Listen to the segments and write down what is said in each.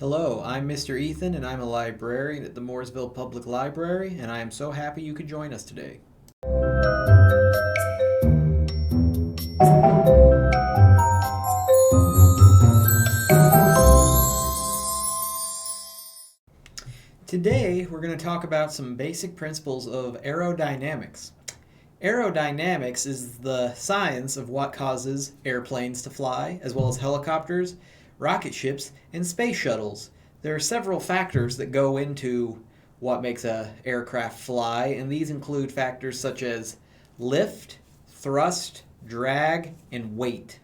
Hello, I'm Mr. Ethan and I'm a librarian at the Mooresville Public Library, and I am so happy you could join us today. Today we're going to talk about some basic principles of aerodynamics. Aerodynamics is the science of what causes airplanes to fly, as well as helicopters, rocket ships, and space shuttles. There are several factors that go into what makes an aircraft fly, and these include factors such as lift, thrust, drag, and weight.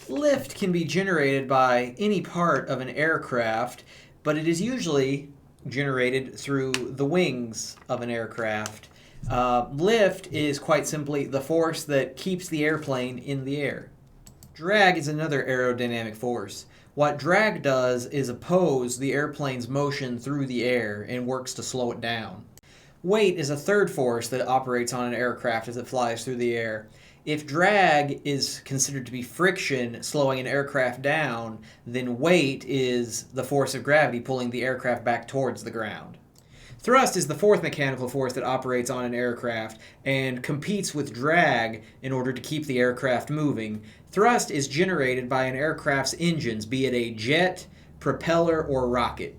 Lift can be generated by any part of an aircraft, but it is usually generated through the wings of an aircraft. Lift is quite simply the force that keeps the airplane in the air. Drag is another aerodynamic force. What drag does is oppose the airplane's motion through the air and works to slow it down. Weight is a third force that operates on an aircraft as it flies through the air. If drag is considered to be friction slowing an aircraft down, then weight is the force of gravity pulling the aircraft back towards the ground. Thrust is the fourth mechanical force that operates on an aircraft and competes with drag in order to keep the aircraft moving. Thrust is generated by an aircraft's engines, be it a jet, propeller, or rocket.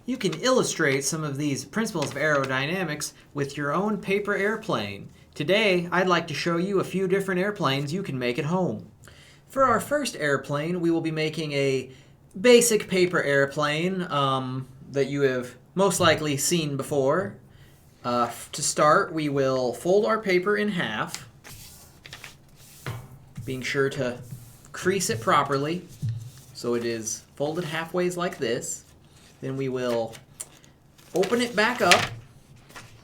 You can illustrate some of these principles of aerodynamics with your own paper airplane. Today, I'd like to show you a few different airplanes you can make at home. For our first airplane, we will be making a basic paper airplane that you have most likely seen before. To start, we will fold our paper in half, being sure to crease it properly so it is folded halfways like this. Then we will open it back up,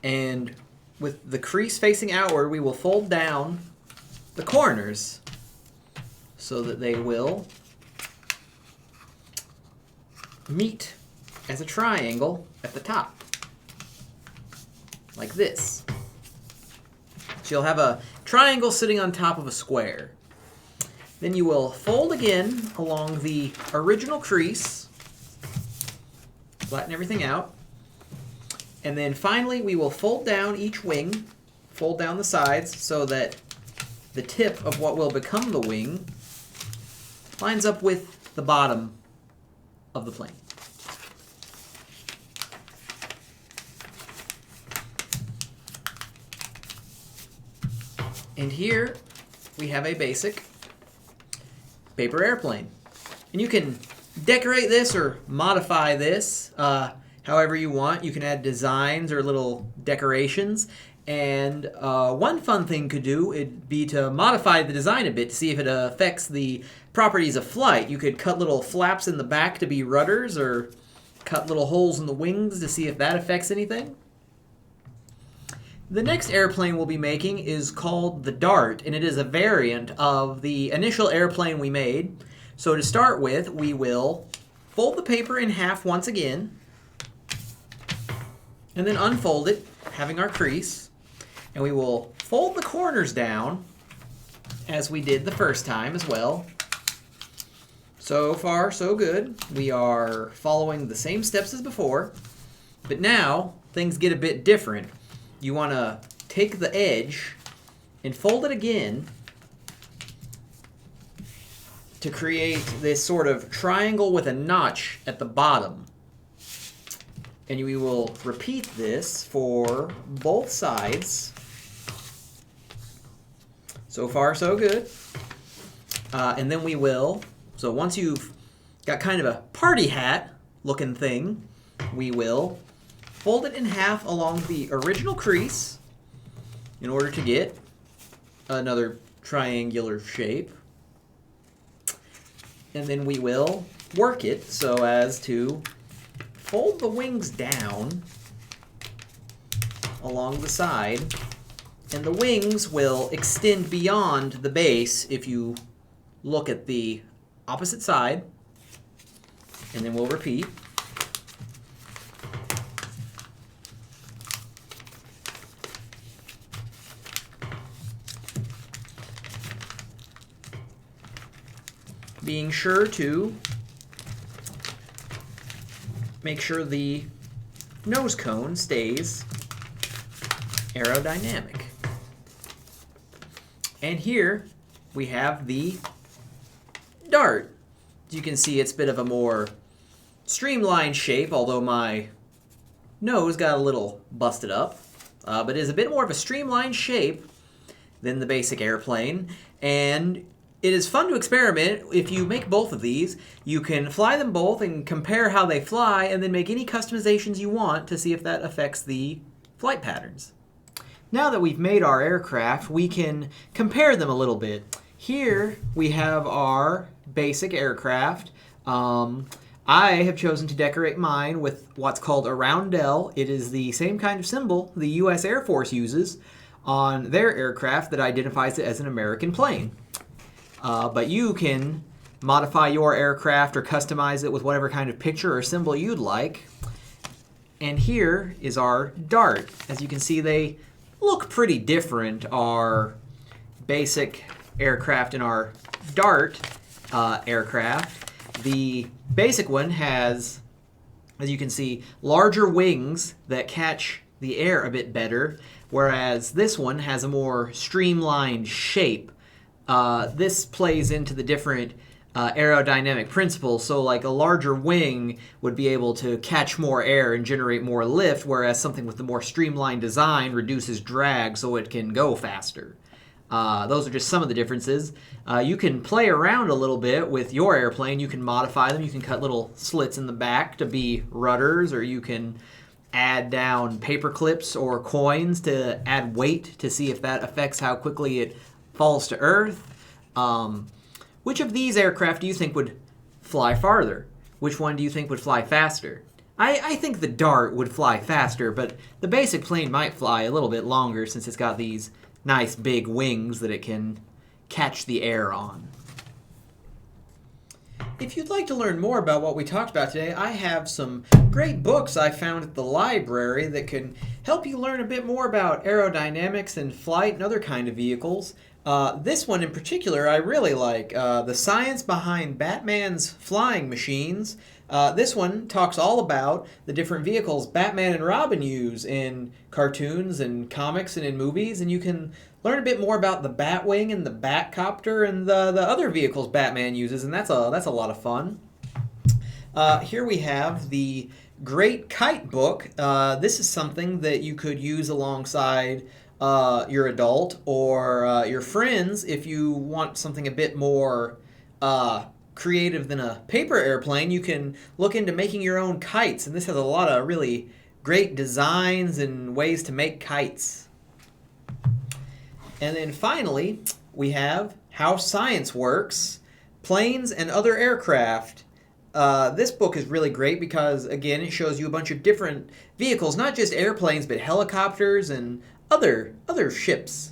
and with the crease facing outward, we will fold down the corners so that they will meet as a triangle at the top, like this. So you'll have a triangle sitting on top of a square. Then you will fold again along the original crease, flatten everything out, and then finally we will fold down each wing, fold down the sides so that the tip of what will become the wing lines up with the bottom of the plane. And here we have a basic paper airplane. And you can decorate this or modify this however you want. You can add designs or little decorations. And one fun thing could do would be to modify the design a bit to see if it affects the properties of flight. You could cut little flaps in the back to be rudders, or cut little holes in the wings to see if that affects anything. The next airplane we'll be making is called the Dart, and it is a variant of the initial airplane we made. So to start with, we will fold the paper in half once again, and then unfold it, having our crease, and we will fold the corners down as we did the first time as well. So far, so good. We are following the same steps as before, but now things get a bit different. You want to take the edge and fold it again to create this sort of triangle with a notch at the bottom. And we will repeat this for both sides. So far, so good. And then we will, so once you've got kind of a party hat looking thing, we will fold it in half along the original crease in order to get another triangular shape. And then we will work it so as to fold the wings down along the side, and the wings will extend beyond the base if you look at the opposite side. And then we'll repeat. Being sure to make sure the nose cone stays aerodynamic. And here we have the dart. As you can see, it's a bit of a more streamlined shape, although my nose got a little busted up. But it is a bit more of a streamlined shape than the basic airplane. And it is fun to experiment. If you make both of these, you can fly them both and compare how they fly and then make any customizations you want to see if that affects the flight patterns. Now that we've made our aircraft, we can compare them a little bit. Here we have our basic aircraft. I have chosen to decorate mine with what's called a roundel. It is the same kind of symbol the U.S. Air Force uses on their aircraft that identifies it as an American plane. But you can modify your aircraft or customize it with whatever kind of picture or symbol you'd like. And here is our dart. As you can see, they look pretty different, our basic aircraft and our dart aircraft. The basic one has, as you can see, larger wings that catch the air a bit better, whereas this one has a more streamlined shape. This plays into the different aerodynamic principles. So like a larger wing would be able to catch more air and generate more lift, whereas something with the more streamlined design reduces drag so it can go faster. Those are just some of the differences. You can play around a little bit with your airplane. You can modify them. You can cut little slits in the back to be rudders, or you can add down paper clips or coins to add weight to see if that affects how quickly it falls to earth. Which of these aircraft do you think would fly farther? Which one do you think would fly faster? I think the Dart would fly faster, but the basic plane might fly a little bit longer since it's got these nice big wings that it can catch the air on. If you'd like to learn more about what we talked about today, I have some great books I found at the library that can help you learn a bit more about aerodynamics and flight and other kind of vehicles. This one in particular I really like, The Science Behind Batman's Flying Machines. This one talks all about the different vehicles Batman and Robin use in cartoons and comics and in movies, and you can learn a bit more about the Batwing and the Batcopter and the other vehicles Batman uses, and that's a lot of fun. Here we have the Great Kite book. This is something that you could use alongside your adult or your friends if you want something a bit more creative than a paper airplane. You can look into making your own kites, and this has a lot of really great designs and ways to make kites. And then finally, we have How Science Works, Planes and Other Aircraft. This book is really great because, again, it shows you a bunch of different vehicles, not just airplanes, but helicopters and other ships.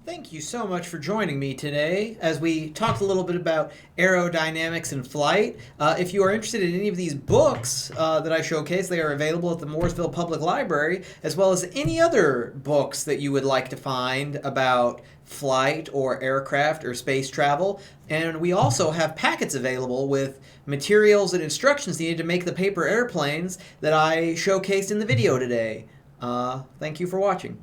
Thank you so much for joining me today as we talked a little bit about aerodynamics and flight. If you are interested in any of these books that I showcase, they are available at the Mooresville Public Library, as well as any other books that you would like to find about flight or aircraft or space travel. And we also have packets available with materials and instructions needed to make the paper airplanes that I showcased in the video today. Thank you for watching.